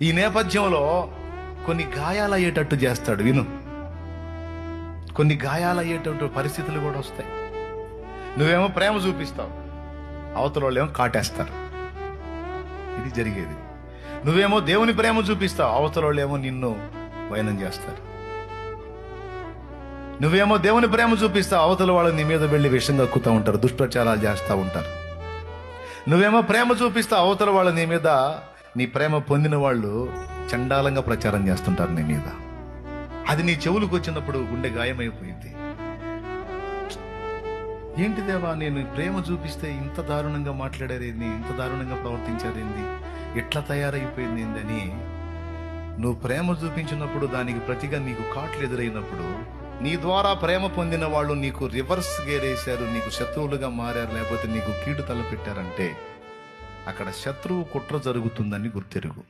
ఈ నేపథ్యంలో కొన్ని గాయాలయ్యేటట్టు చేస్తాడు. విను, కొన్ని గాయాలయ్యేటట్టు పరిస్థితులు కూడా వస్తాయి. నువ్వేమో ప్రేమ చూపిస్తావు, అవతల వాళ్ళు ఏమో కాటేస్తారు. ఇది జరిగేది. నువ్వేమో దేవుని ప్రేమ చూపిస్తావు, అవతల వాళ్ళు ఏమో నిన్ను వైనం చేస్తారు. నువ్వేమో దేవుని ప్రేమ చూపిస్తావు, అవతల వాళ్ళు నీ మీద వెళ్ళి విషం కక్కుతూ ఉంటారు, దుష్ప్రచారాలు చేస్తూ ఉంటారు. నువ్వేమో ప్రేమ చూపిస్తావు, అవతల వాళ్ళు నీ మీద, నీ ప్రేమ పొందిన వాళ్ళు చండాలంగా ప్రచారం చేస్తుంటారు నీ మీద. అది నీ చెవులకు వచ్చినప్పుడు గుండె గాయమైపోయింది. ఏంటి దేవా, నేను ప్రేమ చూపిస్తే ఇంత దారుణంగా మాట్లాడారేంది, ఇంత దారుణంగా ప్రవర్తించారేంది, ఎట్లా తయారైపోయింది ఏందని నువ్వు ప్రేమ చూపించినప్పుడు దానికి ప్రతిగా నీకు కాట్లు ఎదురైనప్పుడు, నీ ద్వారా ప్రేమ పొందిన వాళ్ళు నీకు రివర్స్ గేరేశారు, నీకు శత్రువులుగా మారారు, లేకపోతే నీకు కీడు తలపెట్టారంటే అక్కడ శత్రువు కుట్ర జరుగుతుందని గుర్తెరుగు.